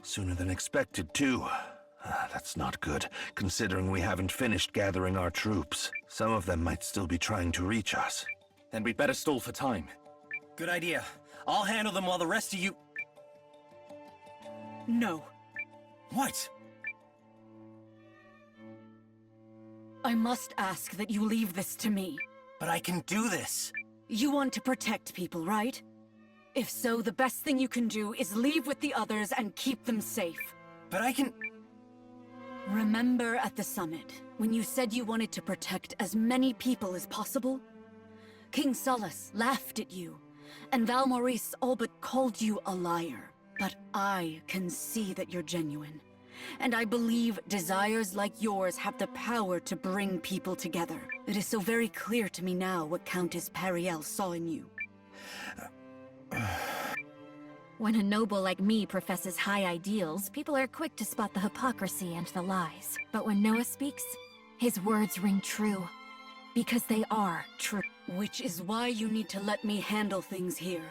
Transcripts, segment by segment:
Sooner than expected, too. That's not good, considering we haven't finished gathering our troops. Some of them might still be trying to reach us. Then we'd better stall for time. Good idea. I'll handle them while the rest of you... No. What? I must ask that you leave this to me. But I can do this. You want to protect people, right? If so, the best thing you can do is leave with the others and keep them safe. But I can... Remember at the summit, when you said you wanted to protect as many people as possible? King Solus laughed at you, and Val Maurice all but called you a liar. But I can see that you're genuine. And I believe desires like yours have the power to bring people together. It is so very clear to me now what Countess Periel saw in you. When a noble like me professes high ideals, people are quick to spot the hypocrisy and the lies. But when Noah speaks, his words ring true. Because they are true. Which is why you need to let me handle things here.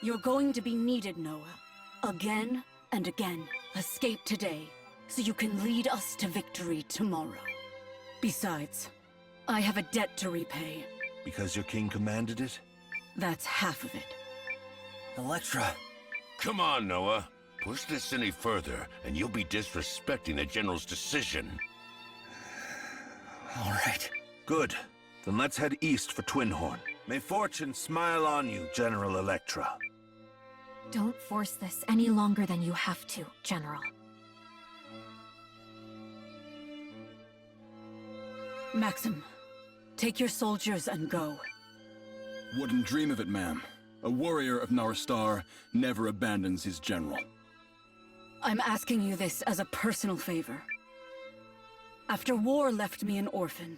You're going to be needed, Noah. Again and again. Escape today, so you can lead us to victory tomorrow. Besides, I have a debt to repay. Because your king commanded it? That's half of it. Electra... Come on, Noah. Push this any further, and you'll be disrespecting the General's decision. All right. Good. Then let's head east for Twinhorn. May fortune smile on you, General Electra. Don't force this any longer than you have to, General. Maxim, take your soldiers and go. Wouldn't dream of it, ma'am. A warrior of Narstar never abandons his general. I'm asking you this as a personal favor. After war left me an orphan,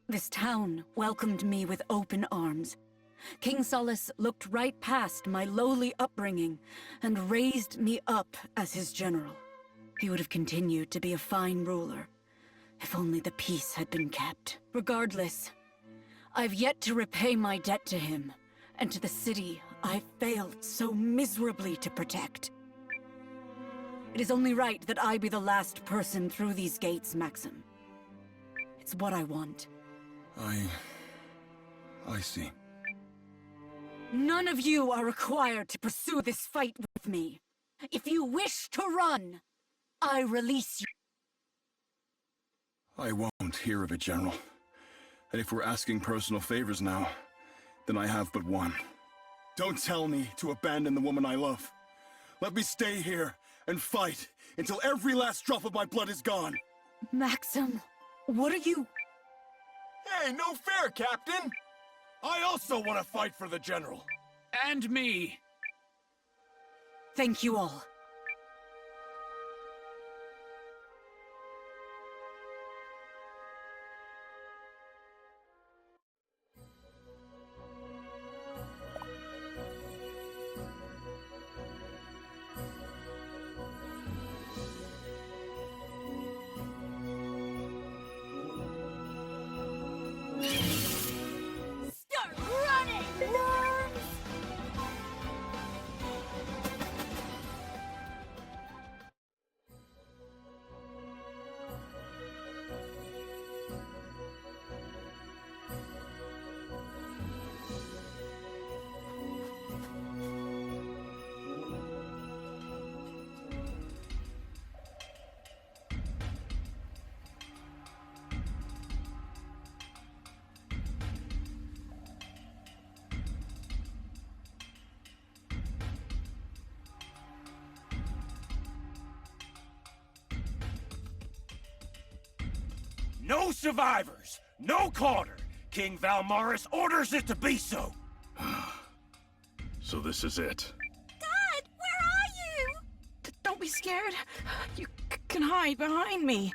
this town welcomed me with open arms. King Solus looked right past my lowly upbringing and raised me up as his general. He would have continued to be a fine ruler, if only the peace had been kept. Regardless, I've yet to repay my debt to him, and to the city I failed so miserably to protect. It is only right that I be the last person through these gates, Maxim. It's what I want. I see. None of you are required to pursue this fight with me. If you wish to run, I release you. I won't hear of it, General. And if we're asking personal favors now, then I have but one. Don't tell me to abandon the woman I love. Let me stay here and fight until every last drop of my blood is gone. Maxim, what are you... Hey, no fair, Captain! I also want to fight for the General. And me! Thank you all. Start running, worms! No survivors! No Carter! King Valmaris orders it to be so! So this is it. Dad, where are you? Don't be scared. You can hide behind me.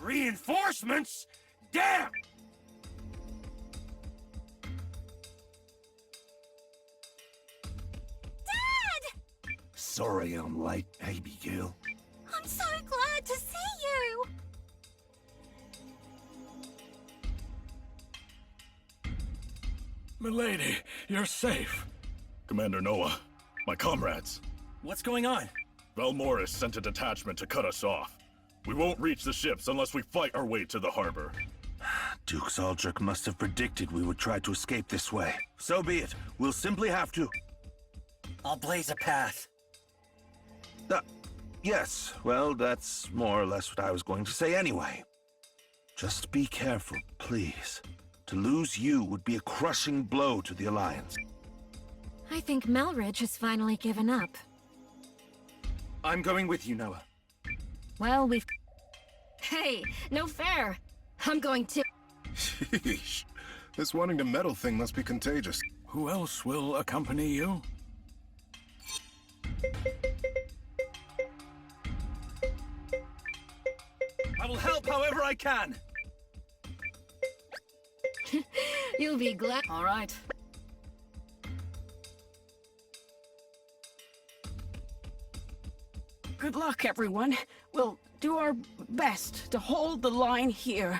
Reinforcements? Damn! Dad! Sorry I'm late, Abigail. I'm so glad to see you! Milady, you're safe. Commander Noah, my comrades. What's going on? Valmorris sent a detachment to cut us off. We won't reach the ships unless we fight our way to the harbor. Duke Zaldric must have predicted we would try to escape this way. So be it. We'll simply have to... I'll blaze a path. Yes, well, that's more or less what I was going to say anyway. Just be careful, please. To lose you would be a crushing blow to the Alliance. I think Melridge has finally given up. I'm going with you, Noah. Well, we've... Hey, no fair. I'm going to... Sheesh. This wanting to meddle thing must be contagious. Who else will accompany you? I will help however I can. You'll be glad... All right. Good luck, everyone. We'll do our best to hold the line here.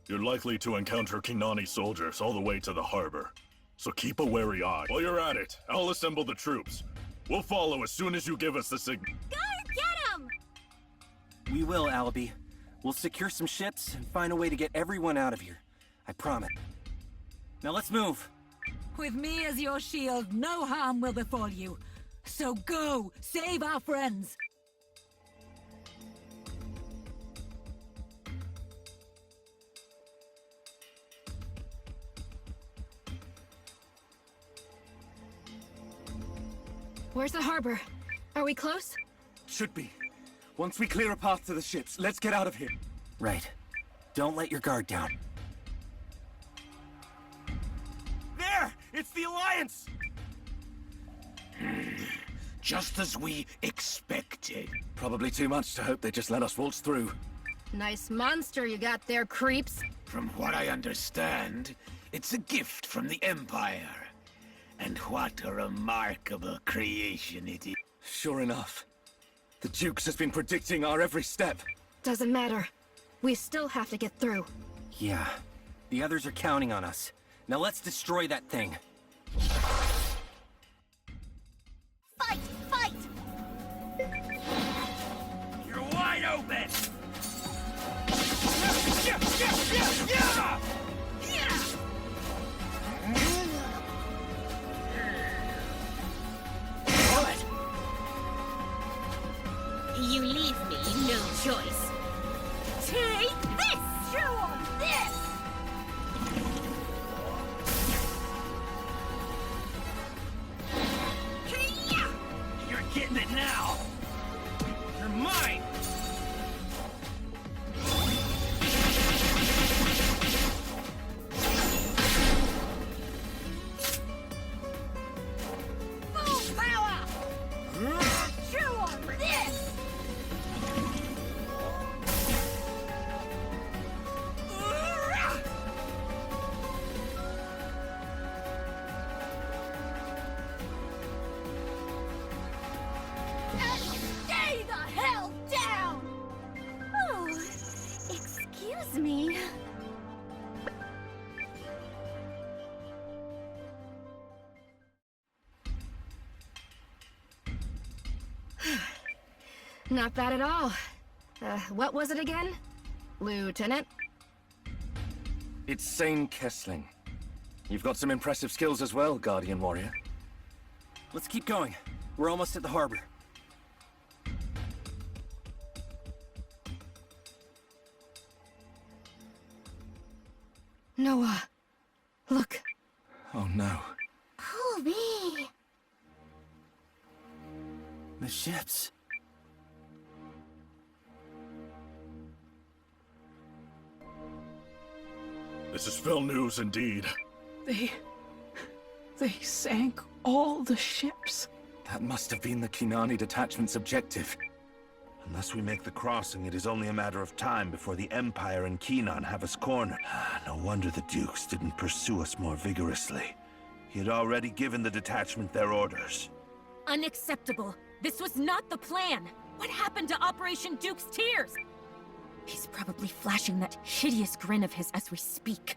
You're likely to encounter Kinani soldiers all the way to the harbor. So keep a wary eye. While you're at it, I'll assemble the troops. We'll follow as soon as you give us the signal. Guard, get him! We will, Albie. We'll secure some ships and find a way to get everyone out of here. I promise. Now let's move. With me as your shield, no harm will befall you. So go, save our friends. Where's the harbor? Are we close? Should be. Once we clear a path to the ships, let's get out of here. Right. Don't let your guard down. There! It's the Alliance! Just as we expected. Probably too much to hope they just let us waltz through. Nice monster you got there, creeps. From what I understand, it's a gift from the Empire. And what a remarkable creation it is. Sure enough. The Duke's has been predicting our every step. Doesn't matter. We still have to get through. Yeah. The others are counting on us. Now let's destroy that thing. Fight! Fight! You're wide open! You leave me no choice. Take this! Chew on this! You're getting it now! You're mine! Full power! Chew on this! Stay the hell down! Oh, excuse me. Not bad at all. What was it again? Lieutenant? It's Sane Kessling. You've got some impressive skills as well, Guardian Warrior. Let's keep going. We're almost at the harbor. Noah, look. Oh no. Holy! The ships. This is fell news indeed. They sank all the ships. That must have been the Kinani detachment's objective. Unless we make the crossing, it is only a matter of time before the Empire and Kenon have us cornered. No wonder the Dukes didn't pursue us more vigorously. He had already given the detachment their orders. Unacceptable. This was not the plan. What happened to Operation Duke's Tears? He's probably flashing that hideous grin of his as we speak.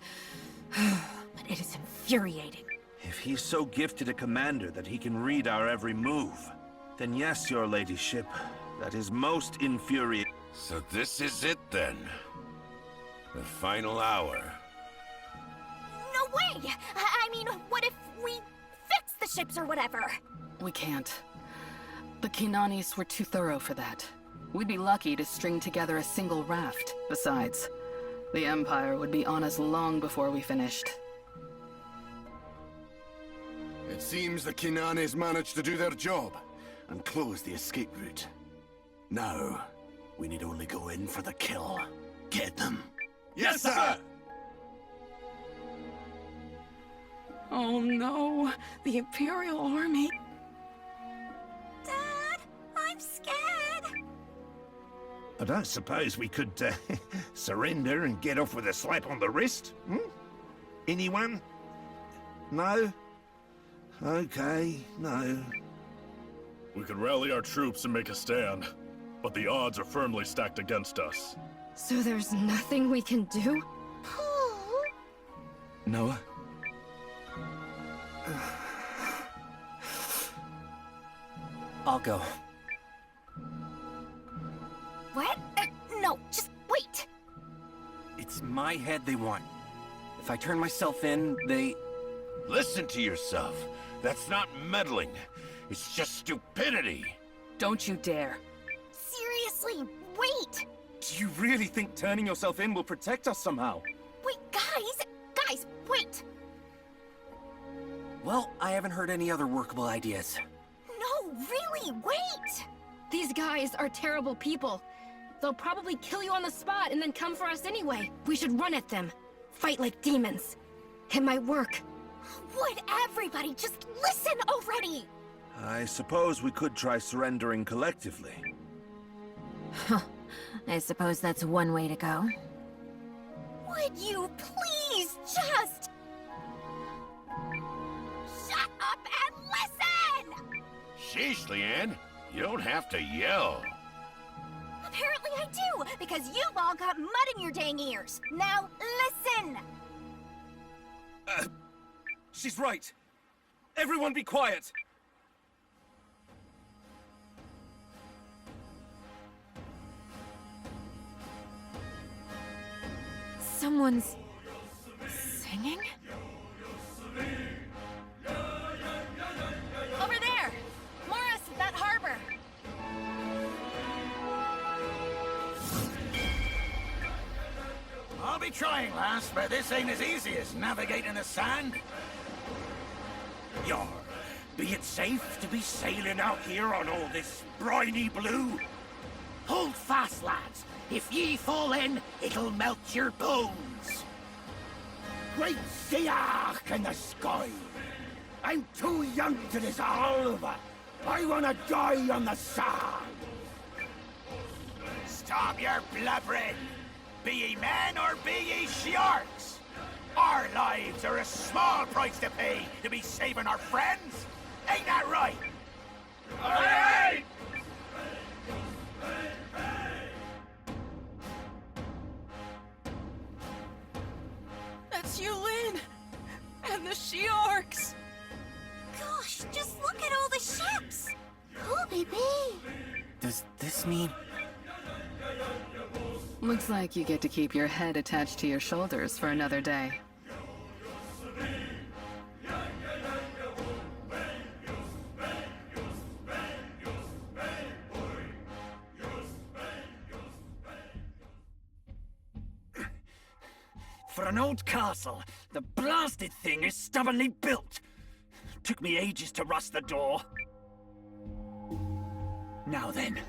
But it is infuriating. If he's so gifted a commander that he can read our every move, then yes, your ladyship, that is most infuriating. So this is it then? The final hour. No way! I mean, what if we fix the ships or whatever? We can't. The Kinanis were too thorough for that. We'd be lucky to string together a single raft. Besides, the Empire would be on us long before we finished. It seems the Kinanis managed to do their job and close the escape route. Now, we need only go in for the kill. Get them. Yes, sir! Oh no, the Imperial Army. Dad, I'm scared. I don't suppose we could surrender and get off with a slap on the wrist? Hmm? Anyone? No? Okay, no. We could rally our troops and make a stand, but the odds are firmly stacked against us. So there's nothing we can do? Noah? I'll go. What? No, just wait. It's my head they want. If I turn myself in, they... Listen to yourself. That's not meddling. It's just stupidity. Don't you dare. Seriously, wait! Do you really think turning yourself in will protect us somehow? Wait, guys, wait! Well, I haven't heard any other workable ideas. No, really, wait! These guys are terrible people. They'll probably kill you on the spot and then come for us anyway. We should run at them. Fight like demons. It might work. Would everybody just listen already? I suppose we could try surrendering collectively. Huh. I suppose that's one way to go. Would you please just... shut up and listen! Sheesh, Leanne. You don't have to yell. Apparently I do, because you've all got mud in your dang ears. Now, listen! She's right. Everyone be quiet. Someone's... singing? Over there! Morris, that harbor! I'll be trying, lass, but this ain't as easy as navigating the sand. Yar, be it safe to be sailing out here on all this briny blue? Hold fast, lads. If ye fall in, it'll melt your bones. Great Siach in the sky! I'm too young to dissolve! I wanna die on the sand! Stop your blubbering! Be ye men or be ye sharks? Our lives are a small price to pay to be saving our friends! Ain't that right? Aye! That's Yulin! And the Shiarks! Gosh, just look at all the ships! Cool, baby! Does this mean... Looks like you get to keep your head attached to your shoulders for another day. For an old castle, the blasted thing is stubbornly built. Took me ages to rust the door. Now then.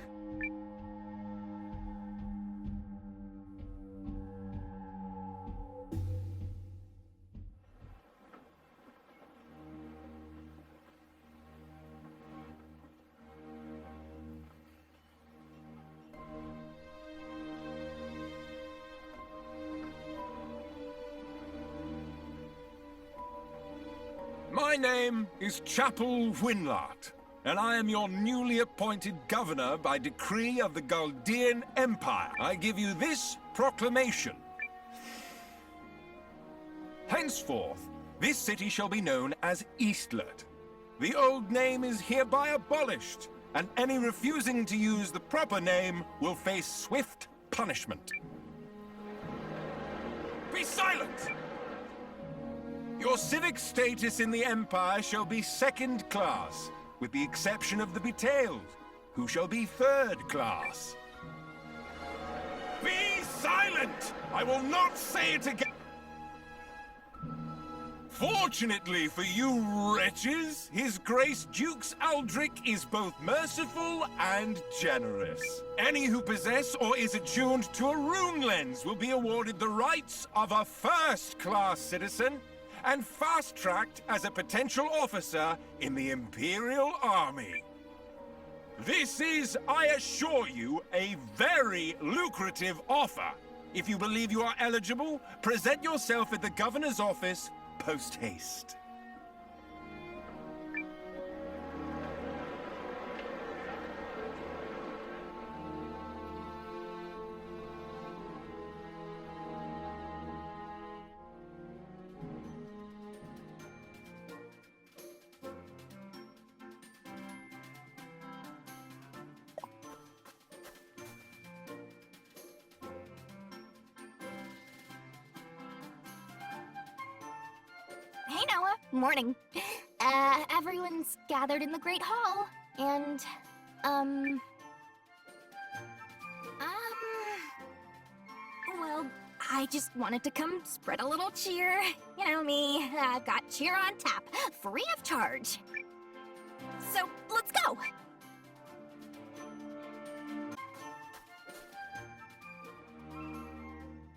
My name is Chapel Winlart, and I am your newly appointed governor by decree of the Galdean Empire. I give you this proclamation. Henceforth, This city shall be known as Eastlet. The old name is hereby abolished, and any refusing to use the proper name will face swift punishment. Be silent! Your civic status in the Empire shall be second class, with the exception of the Betailed, who shall be third class. Be silent! I will not say it again! Fortunately for you wretches, His Grace Dukes Aldrich is both merciful and generous. Any who possess or is attuned to a rune lens will be awarded the rights of a first-class citizen and fast-tracked as a potential officer in the Imperial Army. This is, I assure you, a very lucrative offer. If you believe you are eligible, present yourself at the Governor's office post-haste. Hey, Noah. Morning. Everyone's gathered in the Great Hall, and, well, I just wanted to come spread a little cheer. You know me, I've got cheer on tap, free of charge. So, let's go!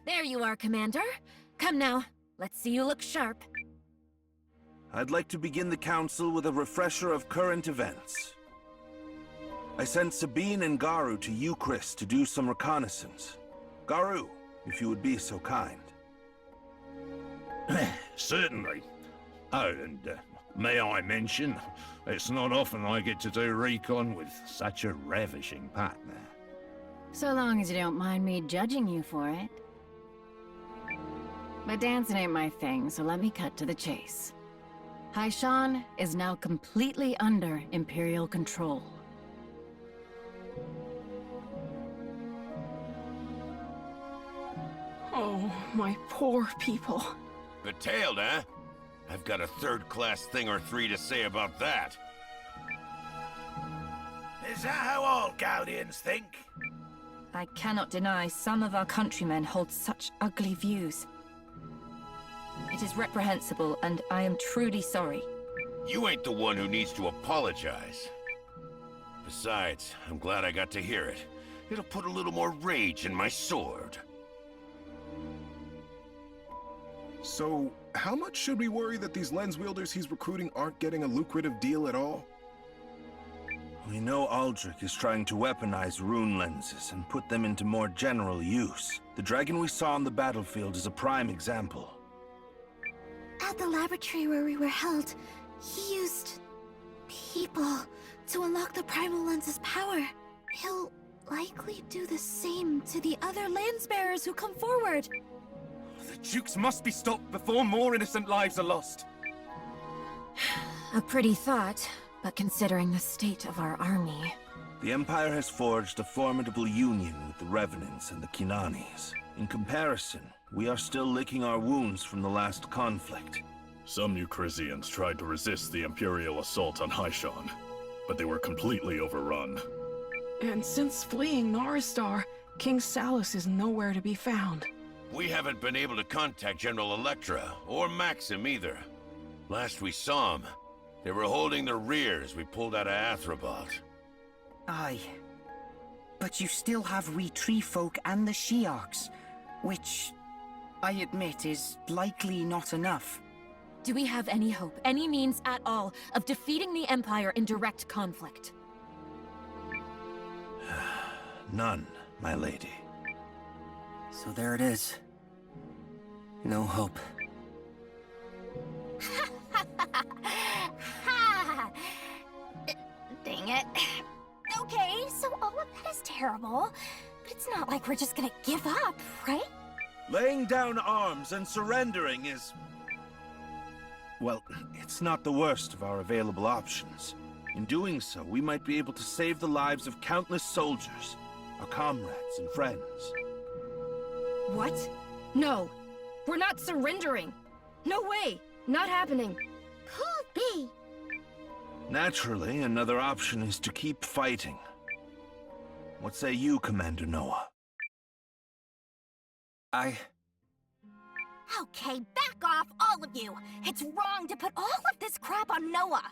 There you are, Commander. Come now, let's see you look sharp. I'd like to begin the council with a refresher of current events. I sent Sabine and Garu to Eucharist to do some reconnaissance. Garu, if you would be so kind. Certainly. Oh, and may I mention, it's not often I get to do recon with such a ravishing partner. So long as you don't mind me judging you for it. But dancing ain't my thing, so let me cut to the chase. Haishan is now completely under Imperial control. Oh, my poor people. Betailed, huh? I've got a third-class thing or three to say about that. Is that how all Gaudians think? I cannot deny some of our countrymen hold such ugly views. It is reprehensible, and I am truly sorry. You ain't the one who needs to apologize. Besides, I'm glad I got to hear it. It'll put a little more rage in my sword. So, how much should we worry that these lens wielders he's recruiting aren't getting a lucrative deal at all? We know Aldrich is trying to weaponize rune lenses and put them into more general use. The dragon we saw on the battlefield is a prime example. At the laboratory where we were held, he used people to unlock the primal lens's power. He'll likely do the same to the other lensbearers who come forward. The Dukes must be stopped before more innocent lives are lost. A pretty thought, but considering the state of our army... The Empire has forged a formidable union with the Revenants and the Kinanis. In comparison, we are still licking our wounds from the last conflict. Some Euchrysians tried to resist the Imperial assault on Haishan, but they were completely overrun. And since fleeing Naristar, King Salus is nowhere to be found. We haven't been able to contact General Electra, or Maxim either. Last we saw them, they were holding the rear as we pulled out of Athrabalt. Aye. But you still have we tree folk and the Shiarks, which, I admit, is likely not enough. Do we have any hope, any means at all, of defeating the Empire in direct conflict? None, my lady. So there it is. No hope. Dang it. Okay, so all of that is terrible, but it's not like we're just gonna give up, right? Laying down arms and surrendering is... Well, it's not the worst of our available options. In doing so, we might be able to save the lives of countless soldiers, our comrades and friends. What? No. We're not surrendering. No way. Not happening. Could be. Naturally, another option is to keep fighting. What say you, Commander Noah? Okay, back off, all of you! It's wrong to put all of this crap on Noah!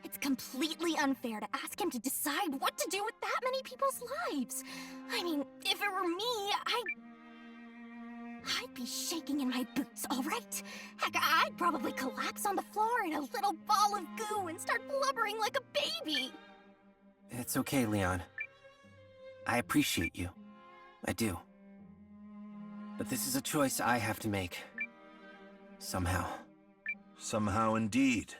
It's completely unfair to ask him to decide what to do with that many people's lives. I mean, if it were me, I'd be shaking in my boots, all right? Heck, I'd probably collapse on the floor in a little ball of goo and start blubbering like a baby. It's okay, Leon. I appreciate you. I do. But this is a choice I have to make. Somehow. Somehow indeed.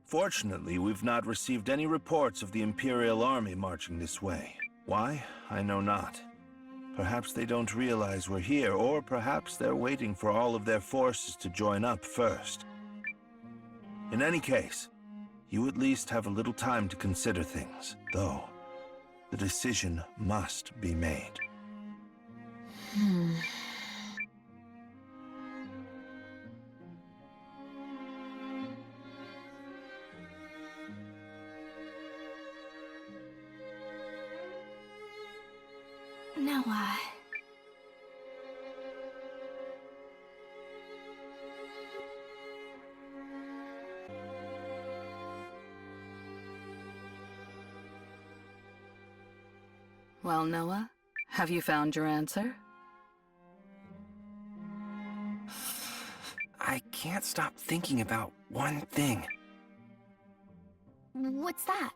Fortunately, we've not received any reports of the Imperial Army marching this way. Why? I know not. Perhaps they don't realize we're here, or perhaps they're waiting for all of their forces to join up first. In any case, you at least have a little time to consider things, though the decision must be made. Noah. Well, Noah, have you found your answer? I can't stop thinking about one thing. What's that?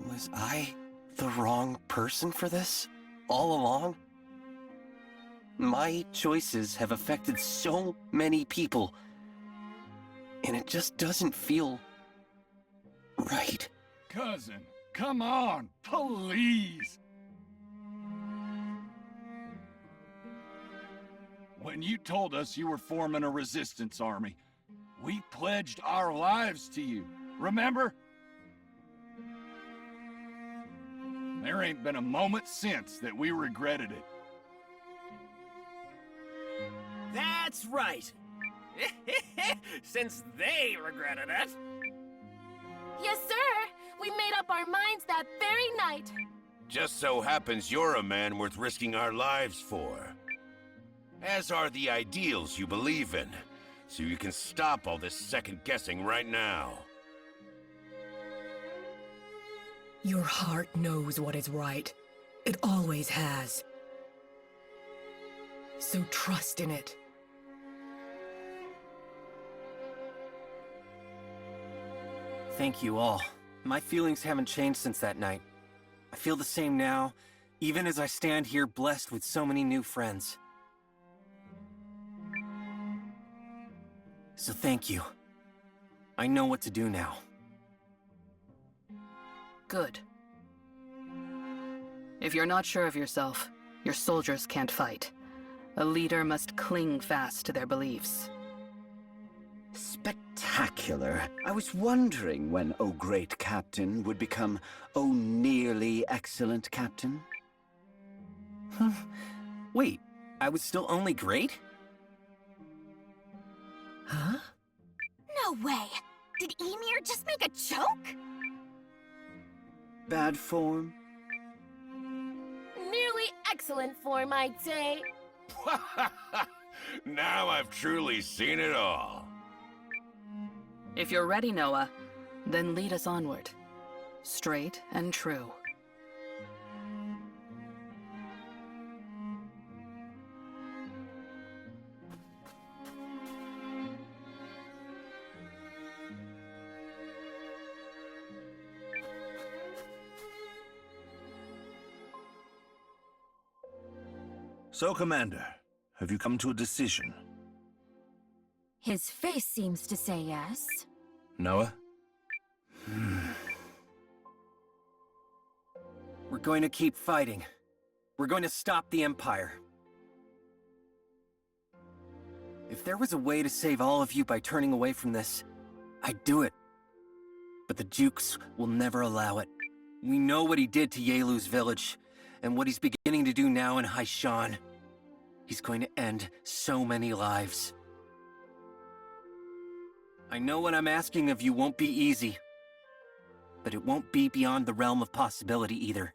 Was I the wrong person for this? All along? My choices have affected so many people, and it just doesn't feel right. Cousin, come on, please! When you told us you were forming a resistance army, we pledged our lives to you, remember? There ain't been a moment since that we regretted it. That's right! Since they regretted it. Yes, sir! We made up our minds that very night. Just so happens you're a man worth risking our lives for. As are the ideals you believe in, so you can stop all this second-guessing right now. Your heart knows what is right. It always has. So trust in it. Thank you all. My feelings haven't changed since that night. I feel the same now, even as I stand here blessed with so many new friends. So thank you. I know what to do now. Good. If you're not sure of yourself, your soldiers can't fight. A leader must cling fast to their beliefs. Spectacular. I was wondering when O Great Captain would become O Nearly Excellent Captain. Wait, I was still only great? Huh? No way! Did Emir just make a joke? Bad form? Nearly excellent form, I'd say. Now I've truly seen it all. If you're ready, Noah, then lead us onward. Straight and true. So, Commander, have you come to a decision? His face seems to say yes. Noah? We're going to keep fighting. We're going to stop the Empire. If there was a way to save all of you by turning away from this, I'd do it. But the Dukes will never allow it. We know what he did to Yelu's village, and what he's beginning to do now in Haishan. He's going to end so many lives. I know what I'm asking of you won't be easy, but it won't be beyond the realm of possibility either.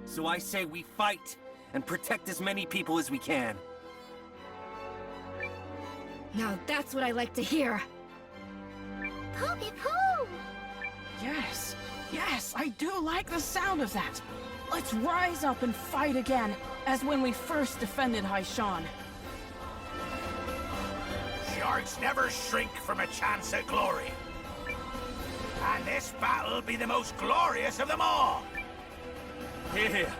So I say we fight and protect as many people as we can. Now that's what I like to hear. Poopy poo! Yes, yes, I do like the sound of that. Let's rise up and fight again, as when we first defended Haishan. Sharks never shrink from a chance at glory. And this battle'll be the most glorious of them all. Hear, hear.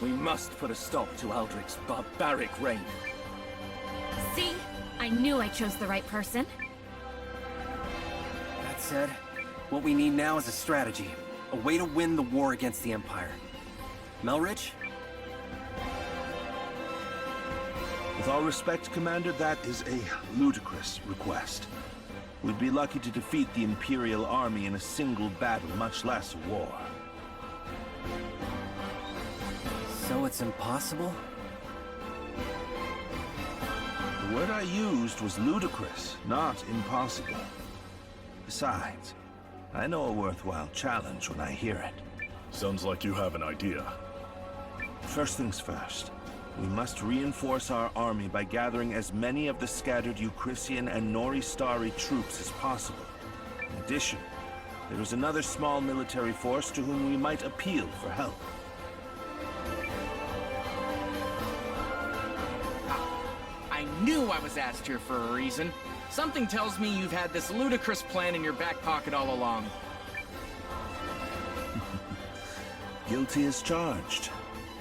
We must put a stop to Aldrich's barbaric reign. See? I knew I chose the right person. That said, what we need now is a strategy. A way to win the war against the Empire. Melridge? With all respect, Commander, that is a ludicrous request. We'd be lucky to defeat the Imperial army in a single battle, much less a war. So it's impossible? The word I used was ludicrous, not impossible. Besides, I know a worthwhile challenge when I hear it. Sounds like you have an idea. First things first. We must reinforce our army by gathering as many of the scattered Eucrisian and Noristari troops as possible. In addition, there is another small military force to whom we might appeal for help. I knew I was asked here for a reason. Something tells me you've had this ludicrous plan in your back pocket all along. Guilty as charged.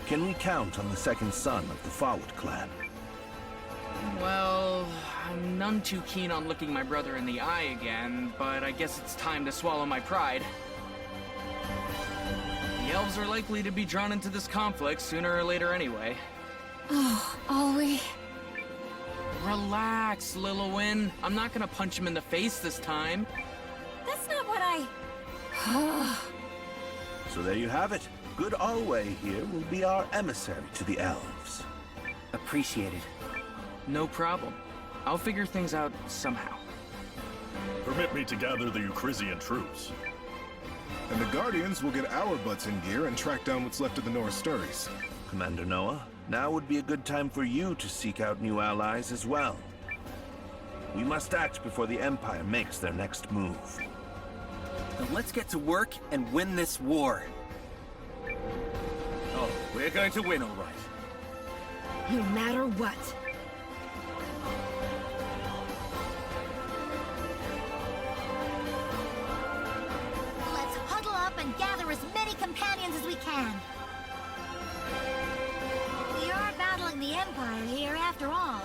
Can we count on the second son of the Fawad clan? Well, I'm none too keen on looking my brother in the eye again, but I guess it's time to swallow my pride. The elves are likely to be drawn into this conflict sooner or later anyway. Oh, Ollie. Relax, Lilowin. I'm not gonna punch him in the face this time. That's not what I... So there you have it. Good Alway here will be our emissary to the elves. Appreciated. No problem. I'll figure things out somehow. Permit me to gather the Eucrisian troops. And the Guardians will get our butts in gear and track down what's left of the Noristari. Commander Noah, now would be a good time for you to seek out new allies as well. We must act before the Empire makes their next move. Then let's get to work and win this war. Oh, we're going to win, all right. No matter what. Let's huddle up and gather as many companions as we can. We are battling the Empire here after all.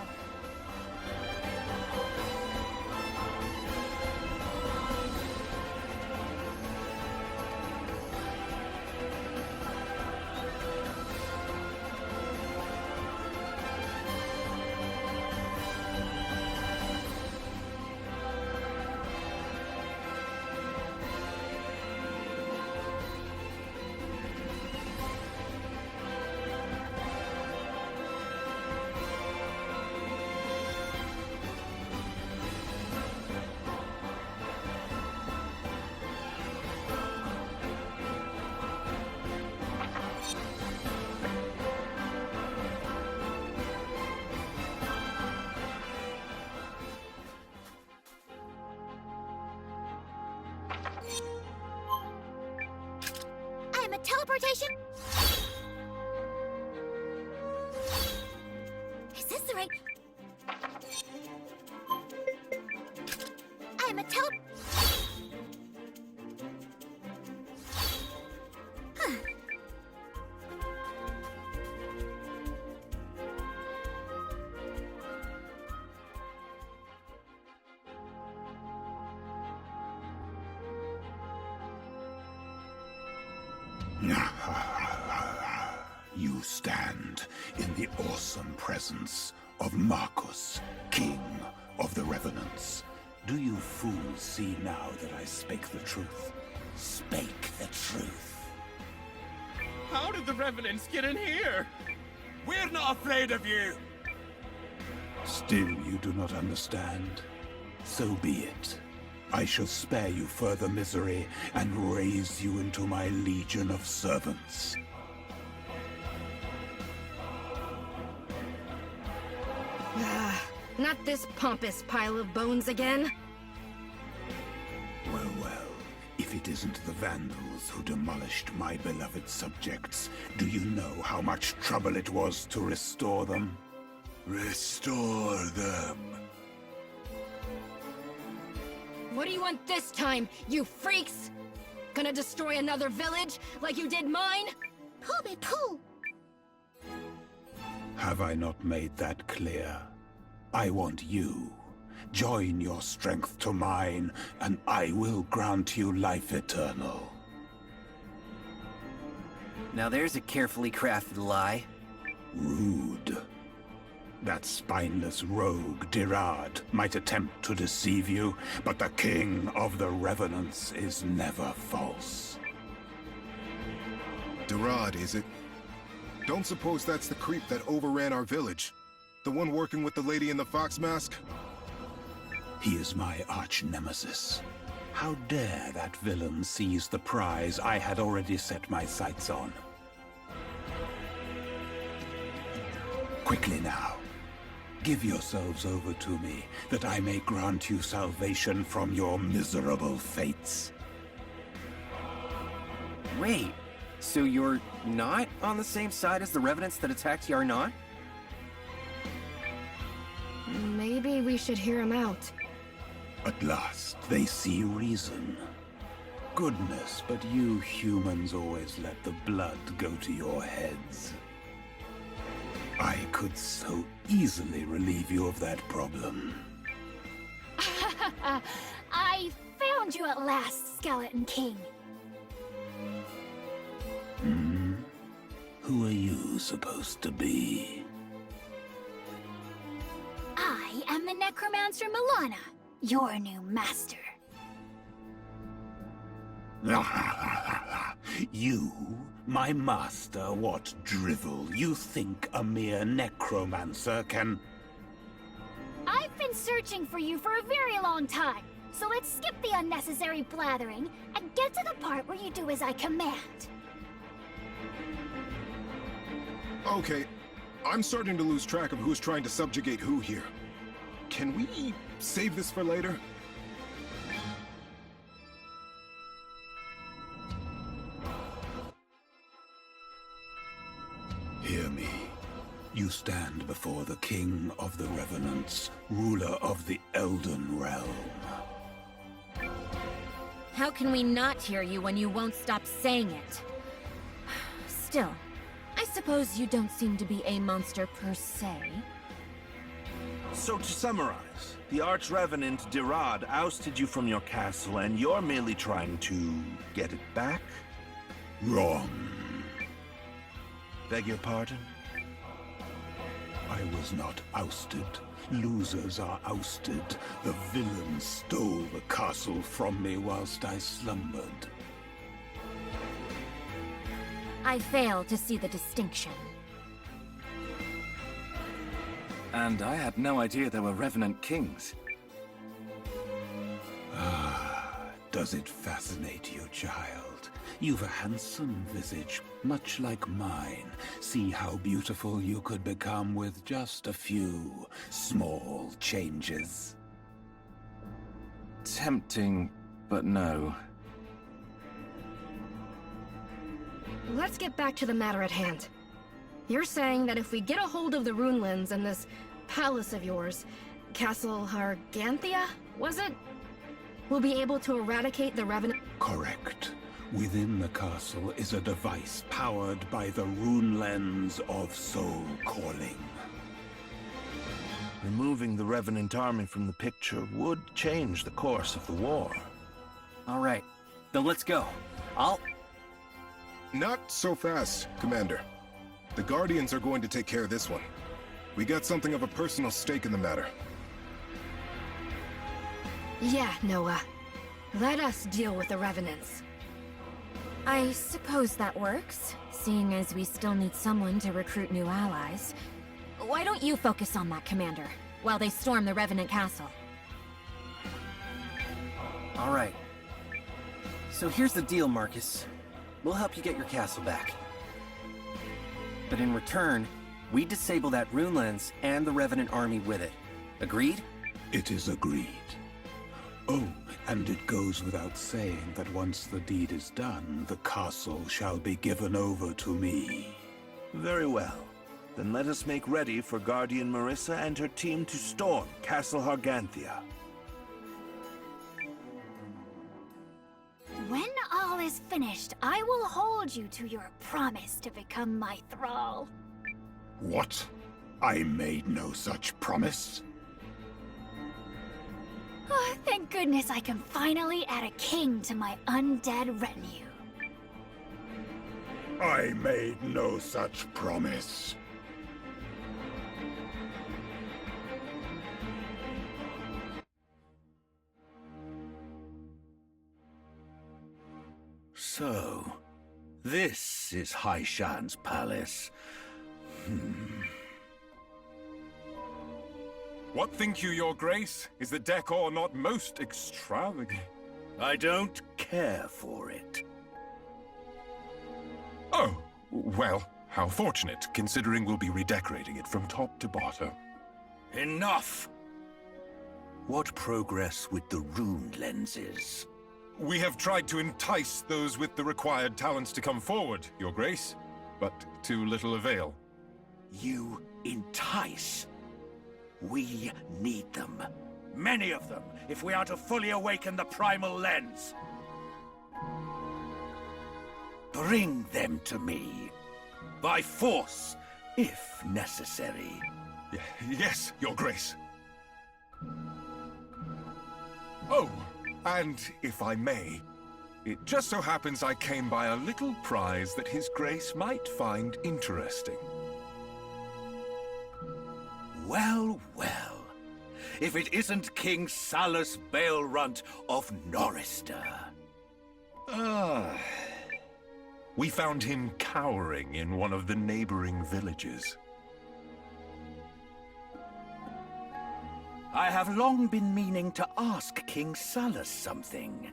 I'm a teleportation. Is this the right? I'm a tele. Huh. You stand in the awesome presence of Markus, King of the Revenants. Do you fools see now that I spake the truth? Spake the truth. How did the Revenants get in here? We're not afraid of you! Still you do not understand? So be it. I shall spare you further misery and raise you into my legion of servants. Not this pompous pile of bones again. Well, well, if it isn't the Vandals who demolished my beloved subjects, do you know how much trouble it was to restore them? Restore them. What do you want this time, you freaks? Gonna destroy another village like you did mine? Pull me, pull! Have I not made that clear? I want you. Join your strength to mine, and I will grant you life eternal. Now there's a carefully crafted lie. Rude. That spineless rogue, Dirad, might attempt to deceive you, but the King of the Revenants is never false. Dirad, is it? Don't suppose that's the creep that overran our village? The one working with the lady in the fox mask? He is my arch-nemesis. How dare that villain seize the prize I had already set my sights on? Quickly now. Give yourselves over to me, that I may grant you salvation from your miserable fates. Wait, so you're not on the same side as the Revenants that attacked Yarnot? Maybe we should hear him out. At last, they see reason. Goodness, but you humans always let the blood go to your heads. I could so easily relieve you of that problem. I found you at last, Skeleton King. Who are you supposed to be? I am the Necromancer Milana, your new master. You, my master, what drivel? You think a mere necromancer can... I've been searching for you for a very long time, so let's skip the unnecessary blathering and get to the part where you do as I command. Okay, I'm starting to lose track of who's trying to subjugate who here. Can we save this for later? Hear me. You stand before the King of the Revenants, ruler of the Elden Realm. How can we not hear you when you won't stop saying it? Still, I suppose you don't seem to be a monster per se. So to summarize, the Arch-Revenant Dirad ousted you from your castle, and you're merely trying to get it back? Wrong. Beg your pardon? I was not ousted. Losers are ousted. The villain stole the castle from me whilst I slumbered. I fail to see the distinction. And I had no idea there were Revenant Kings. Does it fascinate you, child? You've a handsome visage, much like mine. See how beautiful you could become with just a few small changes. Tempting, but no. Let's get back to the matter at hand. You're saying that if we get a hold of the Runelands and this palace of yours, Castle Harghantia, was it? We'll be able to eradicate the Revenant... Correct. Within the castle is a device powered by the rune lens of soul calling. Removing the Revenant army from the picture would change the course of the war. All right, then let's go. I'll... Not so fast, Commander. The Guardians are going to take care of this one. We got something of a personal stake in the matter. Yeah, Noah. Let us deal with the Revenants. I suppose that works, seeing as we still need someone to recruit new allies. Why don't you focus on that, Commander, while they storm the Revenant Castle? All right. So here's the deal, Markus. We'll help you get your castle back. But in return, we disable that rune lens and the Revenant army with it. Agreed? It is agreed. Oh, and it goes without saying that once the deed is done, the castle shall be given over to me. Very well. Then let us make ready for Guardian Marissa and her team to storm Castle Harghantia. When all is finished, I will hold you to your promise to become my thrall. What? I made no such promise. Oh, thank goodness I can finally add a king to my undead retinue. I made no such promise. So, this is Haishan's palace. What think you, your grace? Is the decor not most extravagant? I don't care for it. Oh, well, how fortunate, considering we'll be redecorating it from top to bottom. Enough! What progress with the rune lenses? We have tried to entice those with the required talents to come forward, your grace, but to little avail. You entice? We need them. Many of them, if we are to fully awaken the primal lens. Bring them to me. By force, if necessary. Yes, your grace. Oh, and if I may, it just so happens I came by a little prize that His Grace might find interesting. Well, well. If it isn't King Salus Balerunt of Norrister. We found him cowering in one of the neighboring villages. I have long been meaning to ask King Salus something.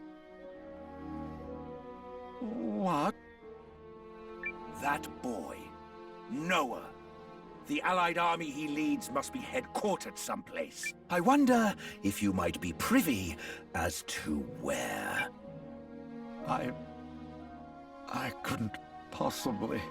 What? That boy, Noah. The allied army he leads must be headquartered someplace. I wonder if you might be privy as to where. I couldn't possibly.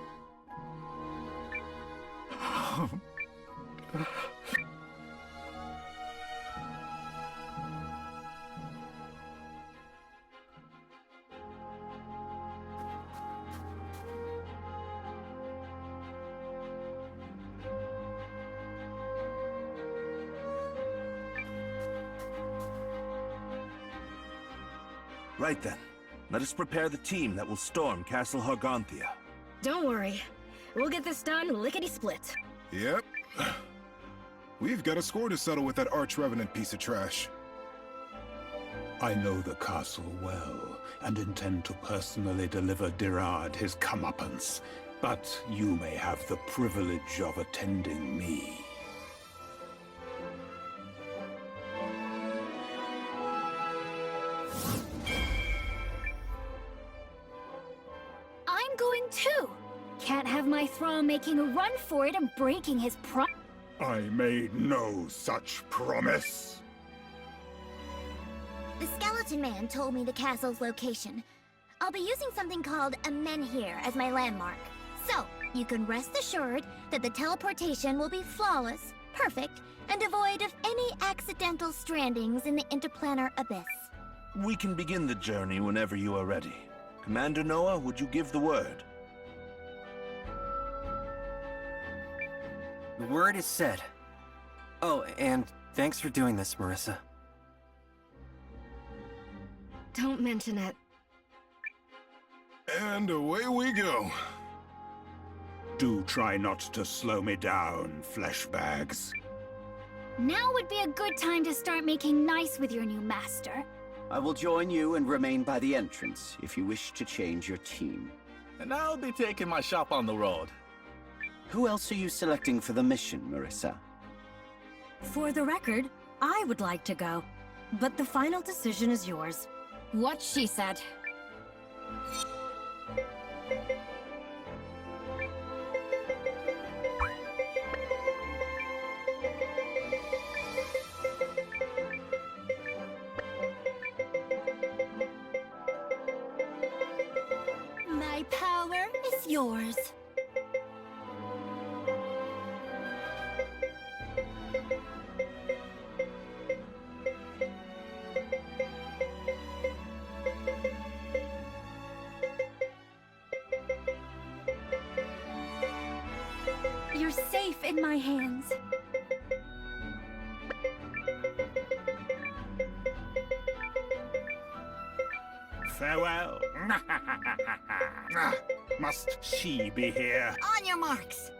Right then. Let us prepare the team that will storm Castle Harghantia. Don't worry. We'll get this done lickety-split. Yep. We've got a score to settle with that arch-revenant piece of trash. I know the castle well, and intend to personally deliver Dirard his comeuppance. But you may have the privilege of attending me. I'm going too. Can't have my thrall making a run for it and breaking his I made no such promise. The skeleton man told me the castle's location. I'll be using something called a menhir as my landmark. So, you can rest assured that the teleportation will be flawless, perfect, and devoid of any accidental strandings in the interplanar abyss. We can begin the journey whenever you are ready. Commander Noah, would you give the word? The word is said. Oh, and thanks for doing this, Marissa. Don't mention it. And away we go. Do try not to slow me down, fleshbags. Now would be a good time to start making nice with your new master. I will join you and remain by the entrance if you wish to change your team. And I'll be taking my shop on the road. Who else are you selecting for the mission, Marissa? For the record, I would like to go, but the final decision is yours. What she said. My power is yours. You're safe in my hands. Farewell. Must she be here? On your marks.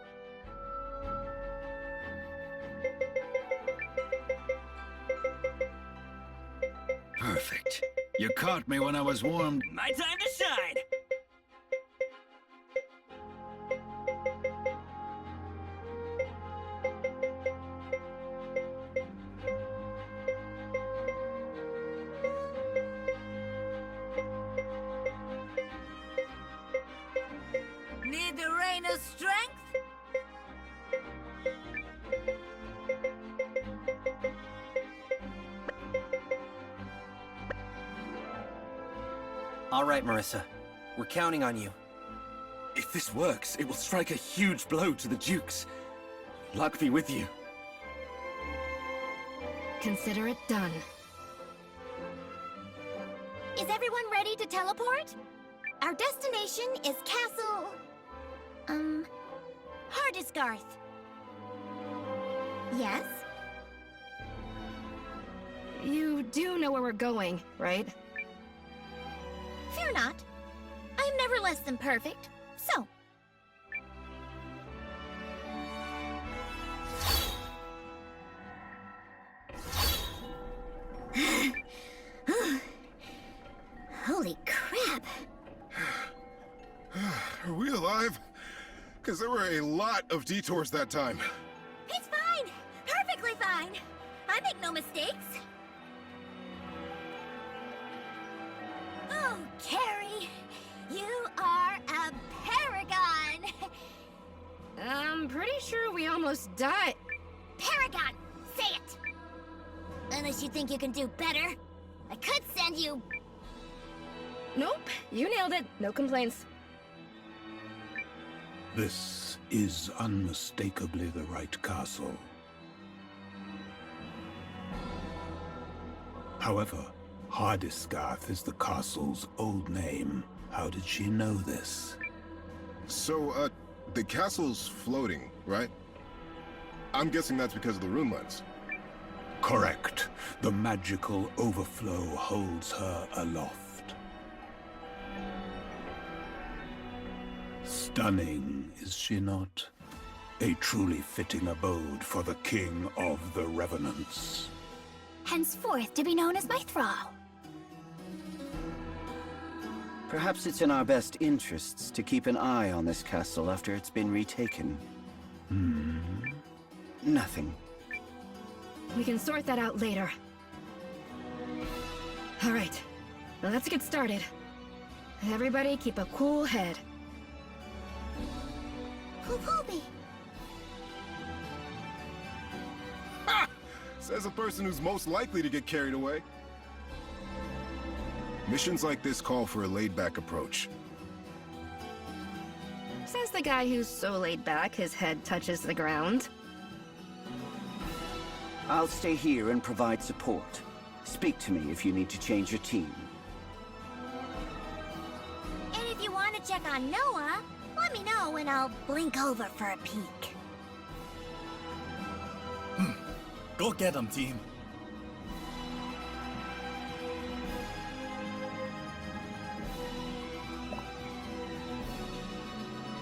Perfect. You caught me when I was warmed. My time to shine! Need the rain of strength? All right, Marissa. We're counting on you. If this works, it will strike a huge blow to the Dukes. Luck be with you. Consider it done. Is everyone ready to teleport? Our destination is Castle... Hardisgarth. Yes? You do know where we're going, right? Fear not. I am never less than perfect, so... Holy crap. Are we alive? Because there were a lot of detours that time. It's fine! Perfectly fine! I make no mistakes! Oh, Carrie! You are a paragon! I'm pretty sure we almost died. Paragon! Say it! Unless you think you can do better. I could send you... Nope, you nailed it. No complaints. This is unmistakably the right castle. However, Hardisgarth is the castle's old name. How did she know this? So, the castle's floating, right? I'm guessing that's because of the rune lens. Correct. The magical overflow holds her aloft. Stunning, is she not? A truly fitting abode for the King of the Revenants. Henceforth to be known as my thrall. Perhaps it's in our best interests to keep an eye on this castle after it's been retaken. Nothing. We can sort that out later. All right, let's get started. Everybody keep a cool head. Poopy. Ha! Says a person who's most likely to get carried away. Missions like this call for a laid-back approach. Says the guy who's so laid back his head touches the ground. I'll stay here and provide support. Speak to me if you need to change your team. And if you want to check on Noah, let me know and I'll blink over for a peek. Go get him, team.